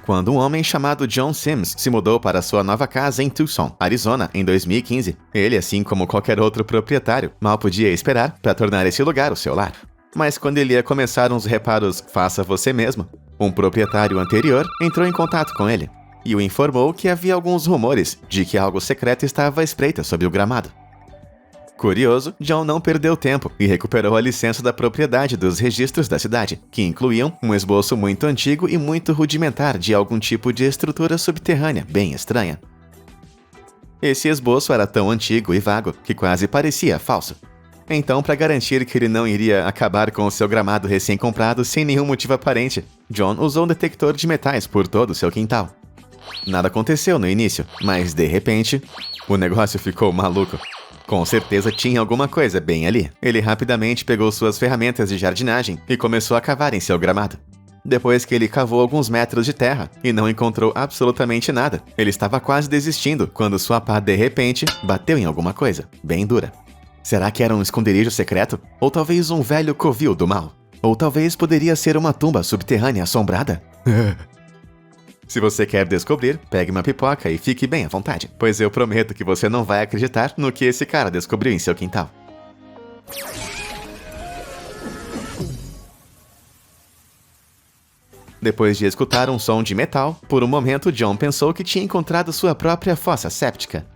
quando um homem chamado John Sims se mudou para sua nova casa em Tucson, Arizona, em 2015. Ele, assim como qualquer outro proprietário, mal podia esperar para tornar esse lugar o seu lar. Mas quando ele ia começar uns reparos faça você mesmo, um proprietário anterior entrou em contato com ele e o informou que havia alguns rumores de que algo secreto estava à espreita sob o gramado. Curioso, John não perdeu tempo e recuperou a licença da propriedade dos registros da cidade, que incluíam um esboço muito antigo e muito rudimentar de algum tipo de estrutura subterrânea bem estranha. Esse esboço era tão antigo e vago que quase parecia falso. Então, para garantir que ele não iria acabar com o seu gramado recém-comprado sem nenhum motivo aparente, John usou um detector de metais por todo o seu quintal. Nada aconteceu no início, mas de repente, o negócio ficou maluco. Com certeza tinha alguma coisa bem ali. Ele rapidamente pegou suas ferramentas de jardinagem e começou a cavar em seu gramado. Depois que ele cavou alguns metros de terra e não encontrou absolutamente nada, ele estava quase desistindo quando sua pá de repente bateu em alguma coisa, bem dura. Será que era um esconderijo secreto? Ou talvez um velho covil do mal? Ou talvez poderia ser uma tumba subterrânea assombrada? Se você quer descobrir, pegue uma pipoca e fique bem à vontade, pois eu prometo que você não vai acreditar no que esse cara descobriu em seu quintal. Depois de escutar um som de metal, por um momento John pensou que tinha encontrado sua própria fossa séptica.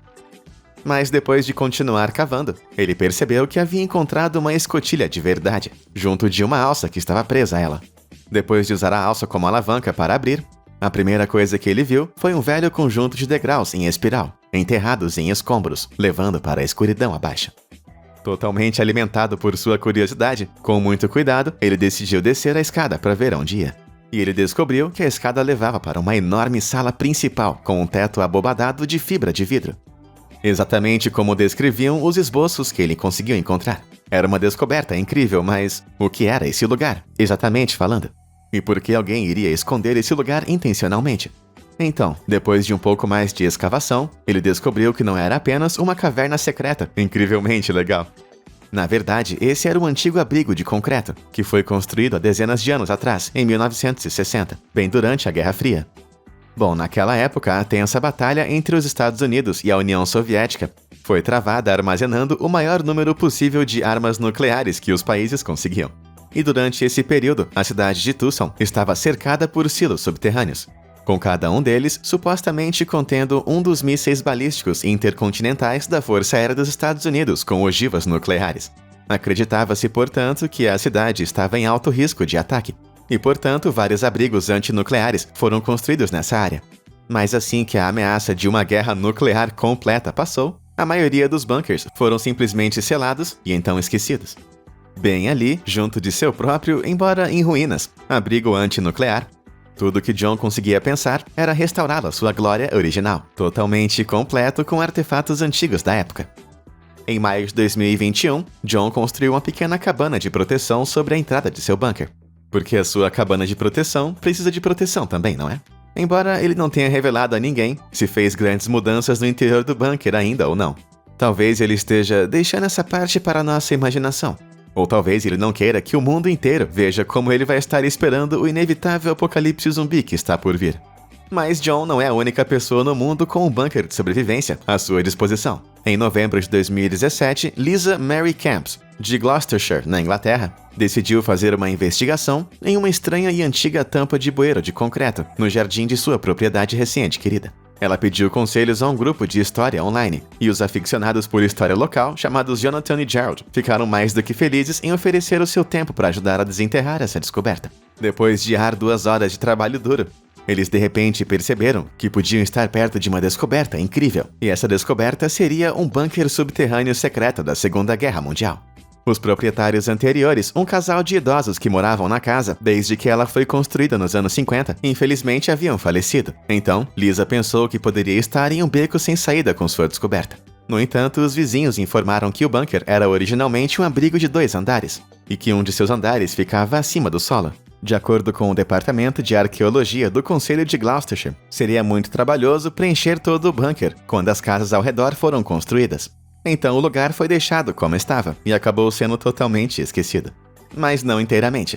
Mas depois de continuar cavando, ele percebeu que havia encontrado uma escotilha de verdade, junto de uma alça que estava presa a ela. Depois de usar a alça como alavanca para abrir, a primeira coisa que ele viu foi um velho conjunto de degraus em espiral, enterrados em escombros, levando para a escuridão abaixo. Totalmente alimentado por sua curiosidade, com muito cuidado, ele decidiu descer a escada para ver onde ia. E ele descobriu que a escada levava para uma enorme sala principal com um teto abobadado de fibra de vidro. Exatamente como descreviam os esboços que ele conseguiu encontrar. Era uma descoberta incrível, mas o que era esse lugar, exatamente falando? E por que alguém iria esconder esse lugar intencionalmente? Então, depois de um pouco mais de escavação, ele descobriu que não era apenas uma caverna secreta, incrivelmente legal. Na verdade, esse era um antigo abrigo de concreto, que foi construído há dezenas de anos atrás, em 1960, bem durante a Guerra Fria. Bom, naquela época, a tensa batalha entre os Estados Unidos e a União Soviética foi travada armazenando o maior número possível de armas nucleares que os países conseguiam. E durante esse período, a cidade de Tucson estava cercada por silos subterrâneos, com cada um deles supostamente contendo um dos mísseis balísticos intercontinentais da Força Aérea dos Estados Unidos com ogivas nucleares. Acreditava-se, portanto, que a cidade estava em alto risco de ataque, e, portanto, vários abrigos antinucleares foram construídos nessa área. Mas assim que a ameaça de uma guerra nuclear completa passou, a maioria dos bunkers foram simplesmente selados e então esquecidos. Bem ali, junto de seu próprio, embora em ruínas, abrigo antinuclear, tudo que John conseguia pensar era restaurá-lo à sua glória original, totalmente completo com artefatos antigos da época. Em maio de 2021, John construiu uma pequena cabana de proteção sobre a entrada de seu bunker, porque a sua cabana de proteção precisa de proteção também, não é? Embora ele não tenha revelado a ninguém se fez grandes mudanças no interior do bunker ainda ou não. Talvez ele esteja deixando essa parte para a nossa imaginação. Ou talvez ele não queira que o mundo inteiro veja como ele vai estar esperando o inevitável apocalipse zumbi que está por vir. Mas John não é a única pessoa no mundo com um bunker de sobrevivência à sua disposição. Em novembro de 2017, Lisa Mary Camps, de Gloucestershire, na Inglaterra, decidiu fazer uma investigação em uma estranha e antiga tampa de bueiro de concreto no jardim de sua propriedade recém-adquirida. Ela pediu conselhos a um grupo de história online, e os aficionados por história local, chamados Jonathan e Gerald, ficaram mais do que felizes em oferecer o seu tempo para ajudar a desenterrar essa descoberta. Depois de árduas horas de trabalho duro, eles de repente perceberam que podiam estar perto de uma descoberta incrível, e essa descoberta seria um bunker subterrâneo secreto da Segunda Guerra Mundial. Os proprietários anteriores, um casal de idosos que moravam na casa desde que ela foi construída nos anos 50, infelizmente haviam falecido. Então, Lisa pensou que poderia estar em um beco sem saída com sua descoberta. No entanto, os vizinhos informaram que o bunker era originalmente um abrigo de 2 andares, e que um de seus andares ficava acima do solo. De acordo com o Departamento de Arqueologia do Conselho de Gloucestershire, seria muito trabalhoso preencher todo o bunker quando as casas ao redor foram construídas. Então o lugar foi deixado como estava e acabou sendo totalmente esquecido. Mas não inteiramente.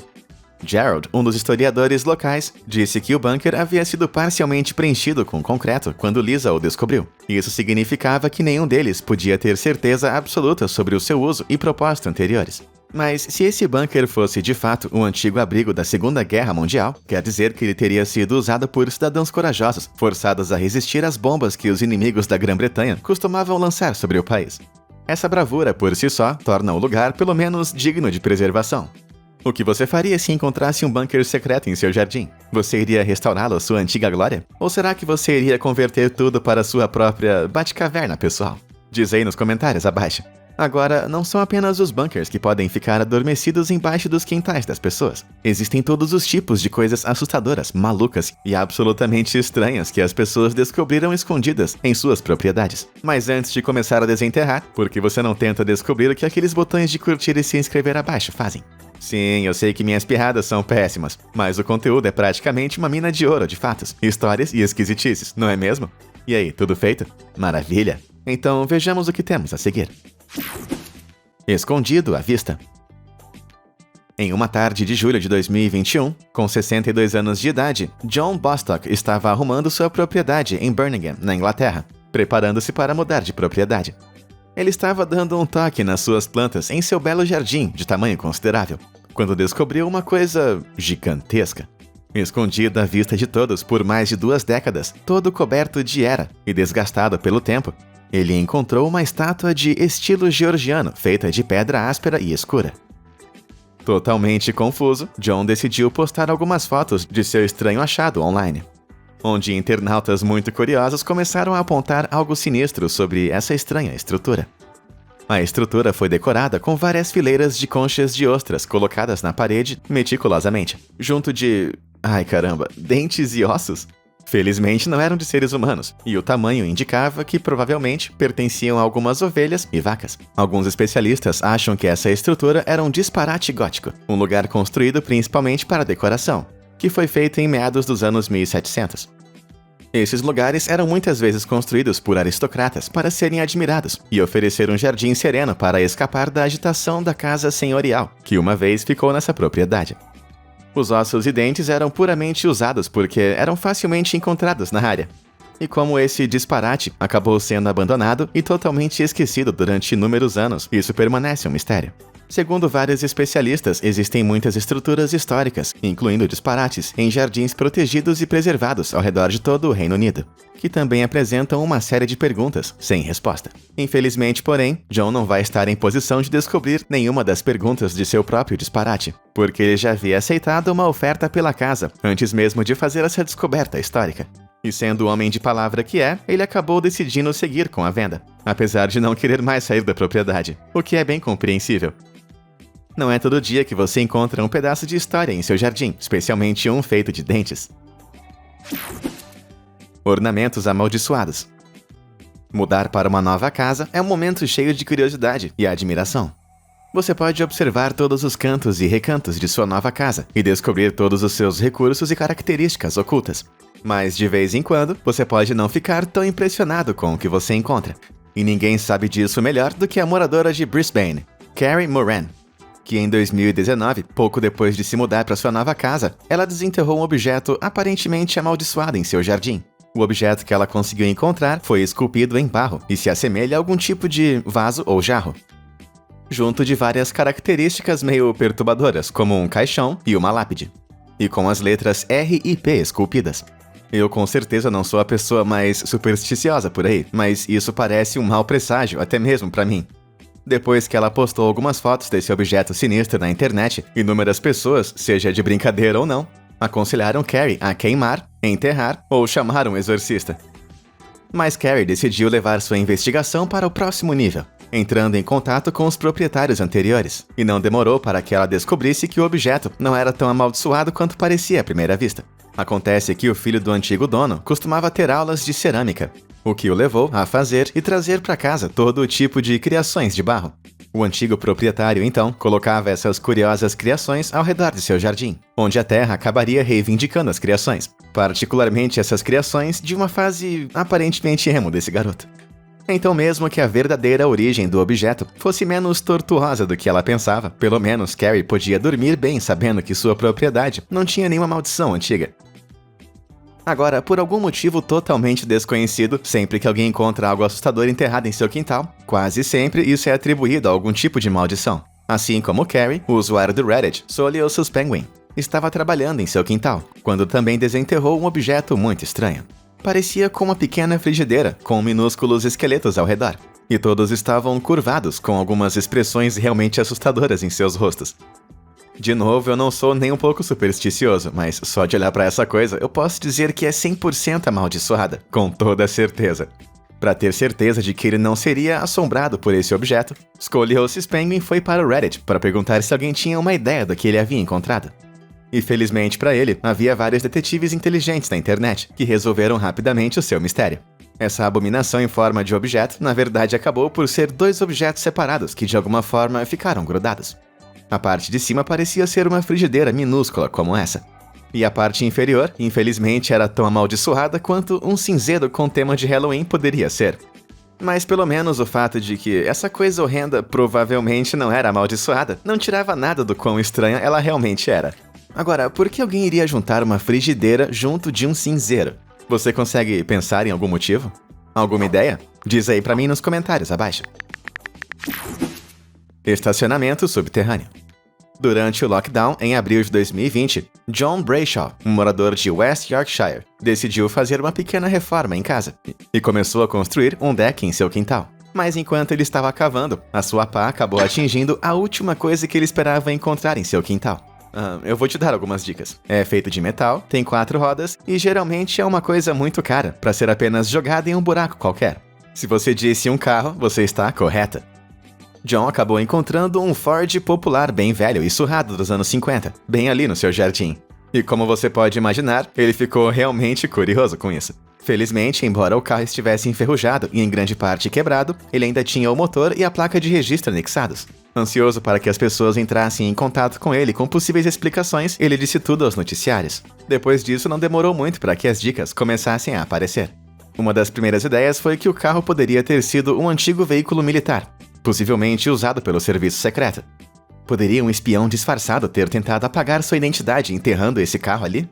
Gerald, um dos historiadores locais, disse que o bunker havia sido parcialmente preenchido com concreto quando Lisa o descobriu. Isso significava que nenhum deles podia ter certeza absoluta sobre o seu uso e propósito anteriores. Mas se esse bunker fosse de fato um antigo abrigo da Segunda Guerra Mundial, quer dizer que ele teria sido usado por cidadãos corajosos, forçados a resistir às bombas que os inimigos da Grã-Bretanha costumavam lançar sobre o país. Essa bravura por si só torna o lugar pelo menos digno de preservação. O que você faria se encontrasse um bunker secreto em seu jardim? Você iria restaurá-lo à sua antiga glória? Ou será que você iria converter tudo para sua própria Batcaverna pessoal? Diz aí nos comentários abaixo. Agora, não são apenas os bunkers que podem ficar adormecidos embaixo dos quintais das pessoas. Existem todos os tipos de coisas assustadoras, malucas e absolutamente estranhas que as pessoas descobriram escondidas em suas propriedades. Mas antes de começar a desenterrar, por que você não tenta descobrir o que aqueles botões de curtir e se inscrever abaixo fazem? Sim, eu sei que minhas piadas são péssimas, mas o conteúdo é praticamente uma mina de ouro de fatos, histórias e esquisitices, não é mesmo? E aí, tudo feito? Maravilha! Então vejamos o que temos a seguir. Escondido à vista. Em uma tarde de julho de 2021, com 62 anos de idade, John Bostock estava arrumando sua propriedade em Birmingham, na Inglaterra, preparando-se para mudar de propriedade. Ele estava dando um toque nas suas plantas em seu belo jardim de tamanho considerável, quando descobriu uma coisa gigantesca. Escondido à vista de todos por mais de 2 décadas, todo coberto de era e desgastado pelo tempo, ele encontrou uma estátua de estilo georgiano feita de pedra áspera e escura. Totalmente confuso, John decidiu postar algumas fotos de seu estranho achado online, onde internautas muito curiosos começaram a apontar algo sinistro sobre essa estranha estrutura. A estrutura foi decorada com várias fileiras de conchas de ostras colocadas na parede meticulosamente, junto de... ai caramba, dentes e ossos? Felizmente não eram de seres humanos, e o tamanho indicava que provavelmente pertenciam a algumas ovelhas e vacas. Alguns especialistas acham que essa estrutura era um disparate gótico, um lugar construído principalmente para decoração, que foi feito em meados dos anos 1700. Esses lugares eram muitas vezes construídos por aristocratas para serem admirados e oferecer um jardim sereno para escapar da agitação da casa senhorial, que uma vez ficou nessa propriedade. Os ossos e dentes eram puramente usados porque eram facilmente encontrados na área. E como esse disparate acabou sendo abandonado e totalmente esquecido durante inúmeros anos, isso permanece um mistério. Segundo vários especialistas, existem muitas estruturas históricas, incluindo disparates, em jardins protegidos e preservados ao redor de todo o Reino Unido, que também apresentam uma série de perguntas sem resposta. Infelizmente, porém, John não vai estar em posição de descobrir nenhuma das perguntas de seu próprio disparate, porque ele já havia aceitado uma oferta pela casa, antes mesmo de fazer essa descoberta histórica. E sendo o homem de palavra que é, ele acabou decidindo seguir com a venda, apesar de não querer mais sair da propriedade, o que é bem compreensível. Não é todo dia que você encontra um pedaço de história em seu jardim, especialmente um feito de dentes. Ornamentos amaldiçoados. Mudar para uma nova casa é um momento cheio de curiosidade e admiração. Você pode observar todos os cantos e recantos de sua nova casa e descobrir todos os seus recursos e características ocultas. Mas, de vez em quando, você pode não ficar tão impressionado com o que você encontra. E ninguém sabe disso melhor do que a moradora de Brisbane, Carrie Moran, que em 2019, pouco depois de se mudar para sua nova casa, ela desenterrou um objeto aparentemente amaldiçoado em seu jardim. O objeto que ela conseguiu encontrar foi esculpido em barro e se assemelha a algum tipo de vaso ou jarro, junto de várias características meio perturbadoras, como um caixão e uma lápide, e com as letras R e P esculpidas. Eu com certeza não sou a pessoa mais supersticiosa por aí, mas isso parece um mau presságio até mesmo para mim. Depois que ela postou algumas fotos desse objeto sinistro na internet, inúmeras pessoas, seja de brincadeira ou não, aconselharam Carrie a queimar, enterrar ou chamar um exorcista. Mas Carrie decidiu levar sua investigação para o próximo nível, entrando em contato com os proprietários anteriores, e não demorou para que ela descobrisse que o objeto não era tão amaldiçoado quanto parecia à primeira vista. Acontece que o filho do antigo dono costumava ter aulas de cerâmica, o que o levou a fazer e trazer para casa todo o tipo de criações de barro. O antigo proprietário, então, colocava essas curiosas criações ao redor de seu jardim, onde a terra acabaria reivindicando as criações, particularmente essas criações de uma fase aparentemente emo desse garoto. Então, mesmo que a verdadeira origem do objeto fosse menos tortuosa do que ela pensava, pelo menos Carrie podia dormir bem sabendo que sua propriedade não tinha nenhuma maldição antiga. Agora, por algum motivo totalmente desconhecido, sempre que alguém encontra algo assustador enterrado em seu quintal, quase sempre isso é atribuído a algum tipo de maldição. Assim como Carrie, o usuário do Reddit, Soliosus Penguin, estava trabalhando em seu quintal, quando também desenterrou um objeto muito estranho. Parecia com uma pequena frigideira, com minúsculos esqueletos ao redor. E todos estavam curvados, com algumas expressões realmente assustadoras em seus rostos. De novo, eu não sou nem um pouco supersticioso, mas só de olhar pra essa coisa, eu posso dizer que é 100% amaldiçoada, com toda certeza. Para ter certeza de que ele não seria assombrado por esse objeto, Scoliosis Penguin foi para o Reddit para perguntar se alguém tinha uma ideia do que ele havia encontrado. E felizmente para ele, havia vários detetives inteligentes na internet que resolveram rapidamente o seu mistério. Essa abominação em forma de objeto, na verdade, acabou por ser 2 objetos separados que de alguma forma ficaram grudados. A parte de cima parecia ser uma frigideira minúscula como essa. E a parte inferior, infelizmente, era tão amaldiçoada quanto um cinzeiro com tema de Halloween poderia ser. Mas pelo menos o fato de que essa coisa horrenda provavelmente não era amaldiçoada não tirava nada do quão estranha ela realmente era. Agora, por que alguém iria juntar uma frigideira junto de um cinzeiro? Você consegue pensar em algum motivo? Alguma ideia? Diz aí pra mim nos comentários abaixo. Estacionamento subterrâneo. Durante o lockdown, em abril de 2020, John Brayshaw, um morador de West Yorkshire, decidiu fazer uma pequena reforma em casa e começou a construir um deck em seu quintal. Mas enquanto ele estava cavando, a sua pá acabou atingindo a última coisa que ele esperava encontrar em seu quintal. Eu vou te dar algumas dicas. É feito de metal, tem 4 rodas e geralmente é uma coisa muito cara para ser apenas jogada em um buraco qualquer. Se você disse um carro, você está correta. John acabou encontrando um Ford popular bem velho e surrado dos anos 50, bem ali no seu jardim. E como você pode imaginar, ele ficou realmente curioso com isso. Felizmente, embora o carro estivesse enferrujado e em grande parte quebrado, ele ainda tinha o motor e a placa de registro anexados. Ansioso para que as pessoas entrassem em contato com ele com possíveis explicações, ele disse tudo aos noticiários. Depois disso, não demorou muito para que as dicas começassem a aparecer. Uma das primeiras ideias foi que o carro poderia ter sido um antigo veículo militar, possivelmente usado pelo serviço secreto. Poderia um espião disfarçado ter tentado apagar sua identidade enterrando esse carro ali?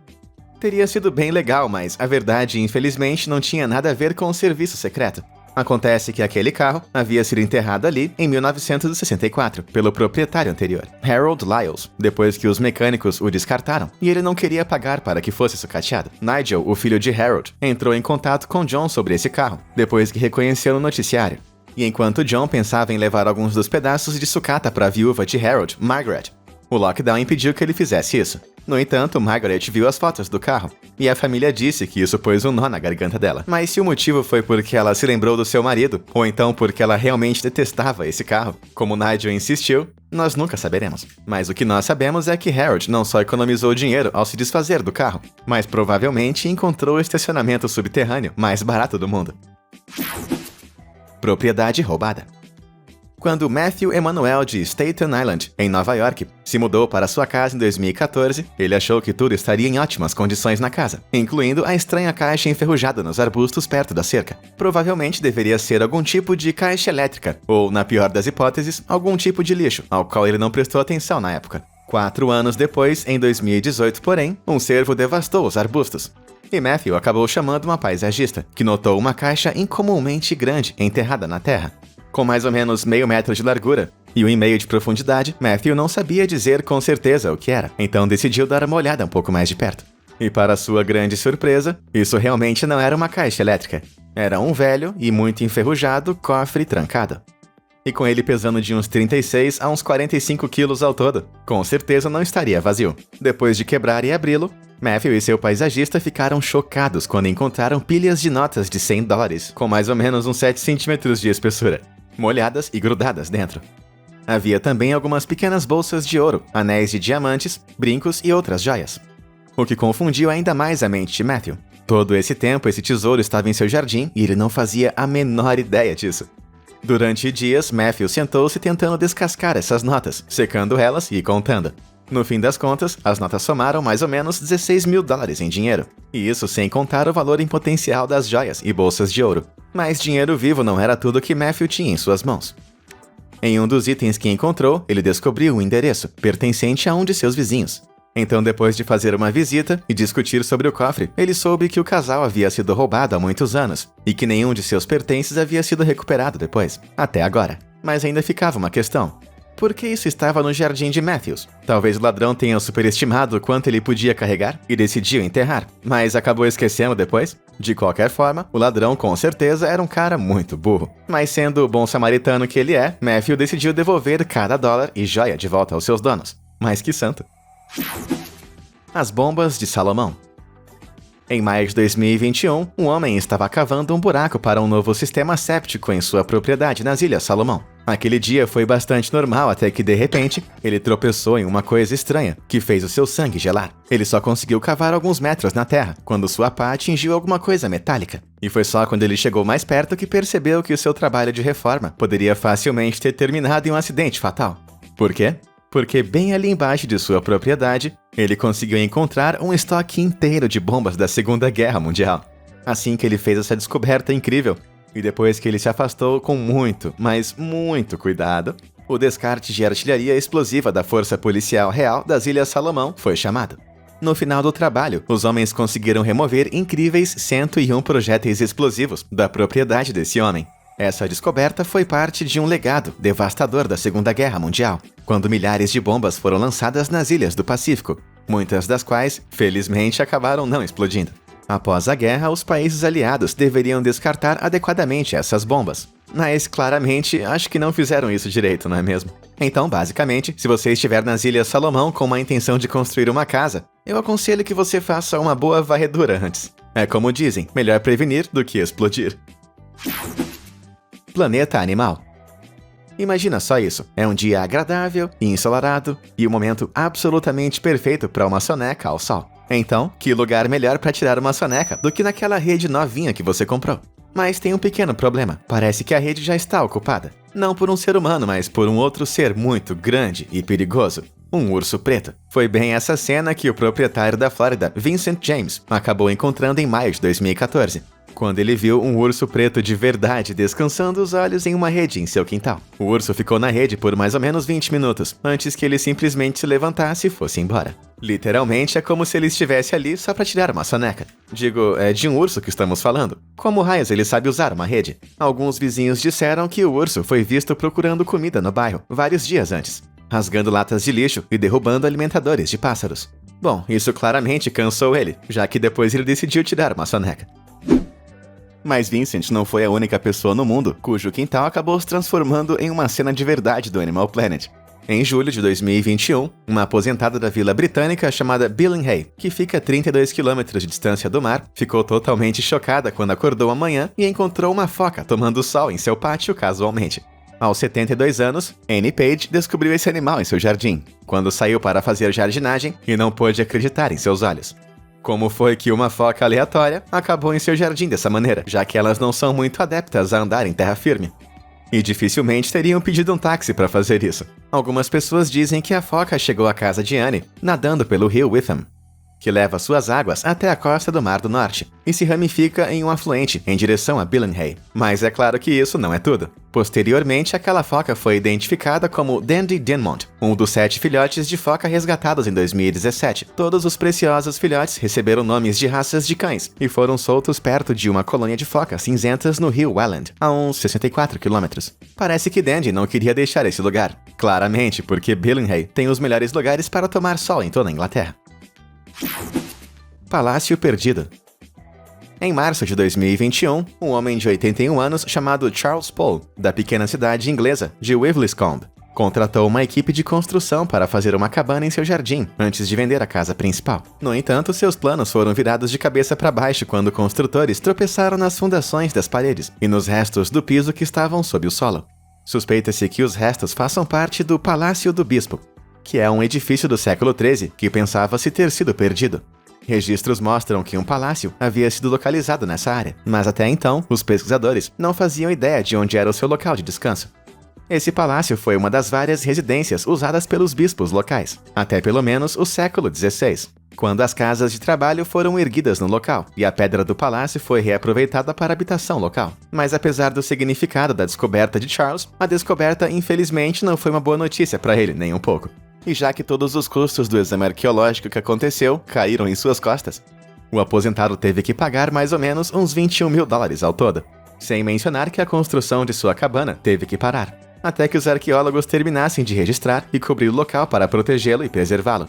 Teria sido bem legal, mas a verdade, infelizmente, não tinha nada a ver com o serviço secreto. Acontece que aquele carro havia sido enterrado ali em 1964, pelo proprietário anterior, Harold Lyles, depois que os mecânicos o descartaram, e ele não queria pagar para que fosse sucateado. Nigel, o filho de Harold, entrou em contato com John sobre esse carro, depois que reconheceu no noticiário. E enquanto John pensava em levar alguns dos pedaços de sucata para a viúva de Harold, Margaret, o lockdown impediu que ele fizesse isso. No entanto, Margaret viu as fotos do carro, e a família disse que isso pôs um nó na garganta dela. Mas se o motivo foi porque ela se lembrou do seu marido, ou então porque ela realmente detestava esse carro, como Nigel insistiu, nós nunca saberemos. Mas o que nós sabemos é que Harold não só economizou dinheiro ao se desfazer do carro, mas provavelmente encontrou o estacionamento subterrâneo mais barato do mundo. Propriedade roubada. Quando Matthew Emanuel de Staten Island, em Nova York, se mudou para sua casa em 2014, ele achou que tudo estaria em ótimas condições na casa, incluindo a estranha caixa enferrujada nos arbustos perto da cerca. Provavelmente deveria ser algum tipo de caixa elétrica, ou, na pior das hipóteses, algum tipo de lixo, ao qual ele não prestou atenção na época. 4 anos depois, em 2018, porém, um cervo devastou os arbustos. E Matthew acabou chamando uma paisagista, que notou uma caixa incomumente grande enterrada na terra. Com mais ou menos meio metro de largura e 1,5 de profundidade, Matthew não sabia dizer com certeza o que era, então decidiu dar uma olhada um pouco mais de perto. E para sua grande surpresa, isso realmente não era uma caixa elétrica. Era um velho e muito enferrujado cofre trancado. E com ele pesando de uns 36 a uns 45 quilos ao todo, com certeza não estaria vazio. Depois de quebrar e abri-lo, Matthew e seu paisagista ficaram chocados quando encontraram pilhas de notas de $100, com mais ou menos uns 7 centímetros de espessura, molhadas e grudadas dentro. Havia também algumas pequenas bolsas de ouro, anéis de diamantes, brincos e outras joias. O que confundiu ainda mais a mente de Matthew. Todo esse tempo, esse tesouro estava em seu jardim e ele não fazia a menor ideia disso. Durante dias, Matthew sentou-se tentando descascar essas notas, secando elas e contando. No fim das contas, as notas somaram mais ou menos $16 mil em dinheiro. E isso sem contar o valor em potencial das joias e bolsas de ouro. Mas dinheiro vivo não era tudo que Matthew tinha em suas mãos. Em um dos itens que encontrou, ele descobriu um endereço, pertencente a um de seus vizinhos. Então, depois de fazer uma visita e discutir sobre o cofre, ele soube que o casal havia sido roubado há muitos anos e que nenhum de seus pertences havia sido recuperado depois, até agora. Mas ainda ficava uma questão. Por que isso estava no jardim de Matthews? Talvez o ladrão tenha superestimado o quanto ele podia carregar e decidiu enterrar, mas acabou esquecendo depois? De qualquer forma, o ladrão com certeza era um cara muito burro. Mas sendo o bom samaritano que ele é, Matthew decidiu devolver cada dólar e joia de volta aos seus donos. Mas que santo! As bombas de Salomão. Em maio de 2021, um homem estava cavando um buraco para um novo sistema séptico em sua propriedade nas Ilhas Salomão. Aquele dia foi bastante normal até que, de repente, ele tropeçou em uma coisa estranha, que fez o seu sangue gelar. Ele só conseguiu cavar alguns metros na terra, quando sua pá atingiu alguma coisa metálica. E foi só quando ele chegou mais perto que percebeu que o seu trabalho de reforma poderia facilmente ter terminado em um acidente fatal. Por quê? Porque bem ali embaixo de sua propriedade, ele conseguiu encontrar um estoque inteiro de bombas da Segunda Guerra Mundial. Assim que ele fez essa descoberta incrível, e depois que ele se afastou com muito, mas muito cuidado, o descarte de artilharia explosiva da Força Policial Real das Ilhas Salomão foi chamado. No final do trabalho, os homens conseguiram remover incríveis 101 projéteis explosivos da propriedade desse homem. Essa descoberta foi parte de um legado devastador da Segunda Guerra Mundial, quando milhares de bombas foram lançadas nas ilhas do Pacífico, muitas das quais, felizmente, acabaram não explodindo. Após a guerra, os países aliados deveriam descartar adequadamente essas bombas. Mas, claramente, acho que não fizeram isso direito, não é mesmo? Então, basicamente, se você estiver nas Ilhas Salomão com uma intenção de construir uma casa, eu aconselho que você faça uma boa varredura antes. É como dizem, melhor prevenir do que explodir. Planeta Animal. Imagina só isso, é um dia agradável e ensolarado e um momento absolutamente perfeito para uma soneca ao sol. Então, que lugar melhor para tirar uma soneca do que naquela rede novinha que você comprou? Mas tem um pequeno problema, parece que a rede já está ocupada. Não por um ser humano, mas por um outro ser muito grande e perigoso. Um urso preto. Foi bem essa cena que o proprietário da Flórida, Vincent James, acabou encontrando em maio de 2014. Quando ele viu um urso preto de verdade descansando os olhos em uma rede em seu quintal. O urso ficou na rede por mais ou menos 20 minutos, antes que ele simplesmente se levantasse e fosse embora. Literalmente é como se ele estivesse ali só para tirar uma soneca. Digo, é de um urso que estamos falando. Como raios ele sabe usar uma rede? Alguns vizinhos disseram que o urso foi visto procurando comida no bairro vários dias antes, rasgando latas de lixo e derrubando alimentadores de pássaros. Bom, isso claramente cansou ele, já que depois ele decidiu tirar uma soneca. Mas Vincent não foi a única pessoa no mundo cujo quintal acabou se transformando em uma cena de verdade do Animal Planet. Em julho de 2021, uma aposentada da vila britânica chamada Billingham, que fica a 32 km de distância do mar, ficou totalmente chocada quando acordou amanhã e encontrou uma foca tomando sol em seu pátio casualmente. Aos 72 anos, Annie Page descobriu esse animal em seu jardim, quando saiu para fazer jardinagem e não pôde acreditar em seus olhos. Como foi que uma foca aleatória acabou em seu jardim dessa maneira, já que elas não são muito adeptas a andar em terra firme? E dificilmente teriam pedido um táxi para fazer isso. Algumas pessoas dizem que a foca chegou à casa de Annie nadando pelo rio Witham, que leva suas águas até a costa do Mar do Norte e se ramifica em um afluente em direção a Billingham. Mas é claro que isso não é tudo. Posteriormente, aquela foca foi identificada como Dandy Dinmont, um dos 7 filhotes de foca resgatados em 2017. Todos os preciosos filhotes receberam nomes de raças de cães e foram soltos perto de uma colônia de focas cinzentas no rio Welland, a uns 64 quilômetros. Parece que Dandy não queria deixar esse lugar. Claramente, porque Billingham tem os melhores lugares para tomar sol em toda a Inglaterra. Palácio Perdido. Em março de 2021, um homem de 81 anos chamado Charles Paul, da pequena cidade inglesa de Wivelscombe, contratou uma equipe de construção para fazer uma cabana em seu jardim, antes de vender a casa principal. No entanto, seus planos foram virados de cabeça para baixo quando construtores tropeçaram nas fundações das paredes e nos restos do piso que estavam sob o solo. Suspeita-se que os restos façam parte do Palácio do Bispo, que é um edifício do século XIII que pensava-se ter sido perdido. Registros mostram que um palácio havia sido localizado nessa área, mas até então, os pesquisadores não faziam ideia de onde era o seu local de descanso. Esse palácio foi uma das várias residências usadas pelos bispos locais, até pelo menos o século XVI. quando as casas de trabalho foram erguidas no local e a pedra do palácio foi reaproveitada para habitação local. Mas apesar do significado da descoberta de Charles, a descoberta infelizmente não foi uma boa notícia para ele, nem um pouco. E já que todos os custos do exame arqueológico que aconteceu caíram em suas costas, o aposentado teve que pagar mais ou menos uns 21 mil dólares ao todo. Sem mencionar que a construção de sua cabana teve que parar, até que os arqueólogos terminassem de registrar e cobrir o local para protegê-lo e preservá-lo.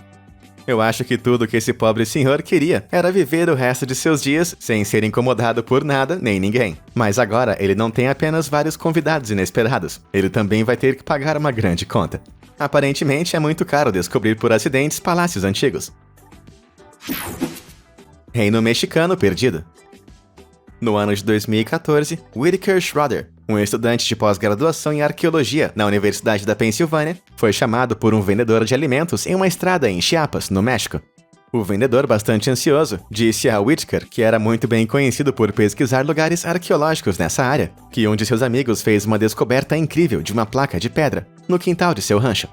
Eu acho que tudo que esse pobre senhor queria era viver o resto de seus dias sem ser incomodado por nada nem ninguém. Mas agora ele não tem apenas vários convidados inesperados, ele também vai ter que pagar uma grande conta. Aparentemente é muito caro descobrir por acidentes palácios antigos. Reino Mexicano Perdido. No ano de 2014, Whitaker Schroeder, um estudante de pós-graduação em arqueologia na Universidade da Pensilvânia, foi chamado por um vendedor de alimentos em uma estrada em Chiapas, no México. O vendedor, bastante ansioso, disse a Whitaker que era muito bem conhecido por pesquisar lugares arqueológicos nessa área, que um de seus amigos fez uma descoberta incrível de uma placa de pedra no quintal de seu rancho.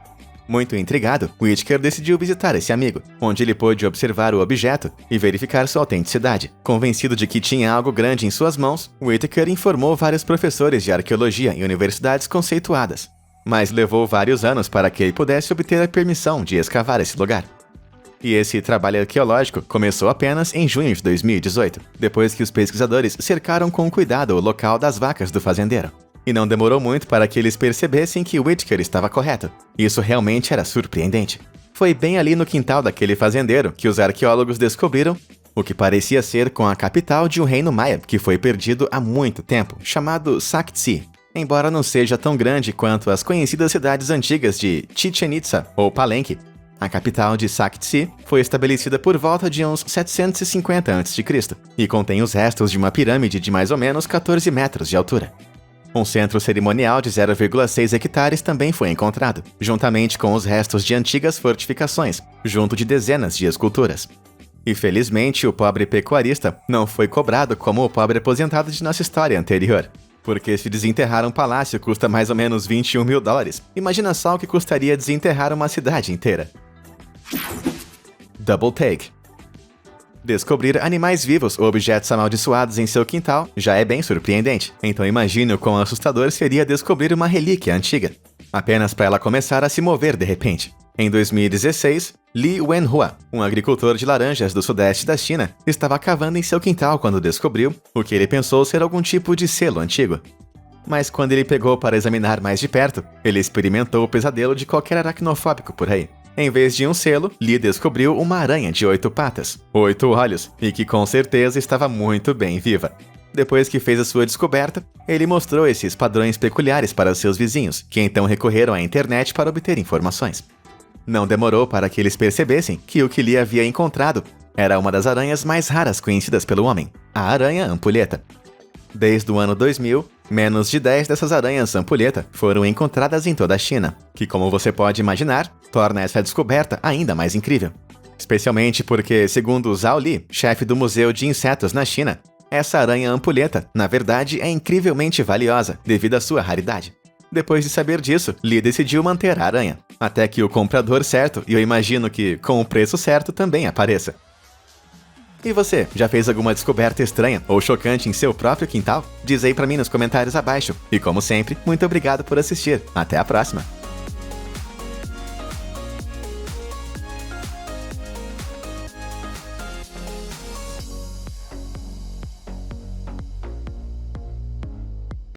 Muito intrigado, Whitaker decidiu visitar esse amigo, onde ele pôde observar o objeto e verificar sua autenticidade. Convencido de que tinha algo grande em suas mãos, Whitaker informou vários professores de arqueologia em universidades conceituadas. Mas levou vários anos para que ele pudesse obter a permissão de escavar esse lugar. E esse trabalho arqueológico começou apenas em junho de 2018, depois que os pesquisadores cercaram com cuidado o local das vacas do fazendeiro. E não demorou muito para que eles percebessem que Whitaker estava correto. Isso realmente era surpreendente. Foi bem ali no quintal daquele fazendeiro que os arqueólogos descobriram o que parecia ser com a capital de um reino maia que foi perdido há muito tempo, chamado Sac-Tzi. Embora não seja tão grande quanto as conhecidas cidades antigas de Chichén Itzá ou Palenque, a capital de Sac-Tzi foi estabelecida por volta de uns 750 a.C. e contém os restos de uma pirâmide de mais ou menos 14 metros de altura. Um centro cerimonial de 0,6 hectares também foi encontrado, juntamente com os restos de antigas fortificações, junto de dezenas de esculturas. E felizmente o pobre pecuarista não foi cobrado como o pobre aposentado de nossa história anterior. Porque se desenterrar um palácio custa mais ou menos 21 mil dólares, imagina só o que custaria desenterrar uma cidade inteira. Double Take. Descobrir animais vivos ou objetos amaldiçoados em seu quintal já é bem surpreendente, então imagine o quão assustador seria descobrir uma relíquia antiga, apenas para ela começar a se mover de repente. Em 2016, Li Wenhua, um agricultor de laranjas do sudeste da China, estava cavando em seu quintal quando descobriu o que ele pensou ser algum tipo de selo antigo. Mas quando ele pegou para examinar mais de perto, ele experimentou o pesadelo de qualquer aracnofóbico por aí. Em vez de um selo, Lee descobriu uma aranha de 8 patas, 8 olhos, e que com certeza estava muito bem viva. Depois que fez a sua descoberta, ele mostrou esses padrões peculiares para seus vizinhos, que então recorreram à internet para obter informações. Não demorou para que eles percebessem que o que Lee havia encontrado era uma das aranhas mais raras conhecidas pelo homem, a aranha ampulheta. Desde o ano 2000, menos de 10 dessas aranhas ampulheta foram encontradas em toda a China, que, como você pode imaginar, torna essa descoberta ainda mais incrível. Especialmente porque, segundo Zhao Li, chefe do Museu de Insetos na China, essa aranha ampulheta, na verdade, é incrivelmente valiosa devido à sua raridade. Depois de saber disso, Li decidiu manter a aranha, até que o comprador certo, e eu imagino que com o preço certo, também apareça. E você, já fez alguma descoberta estranha ou chocante em seu próprio quintal? Diz aí pra mim nos comentários abaixo. E como sempre, muito obrigado por assistir. Até a próxima!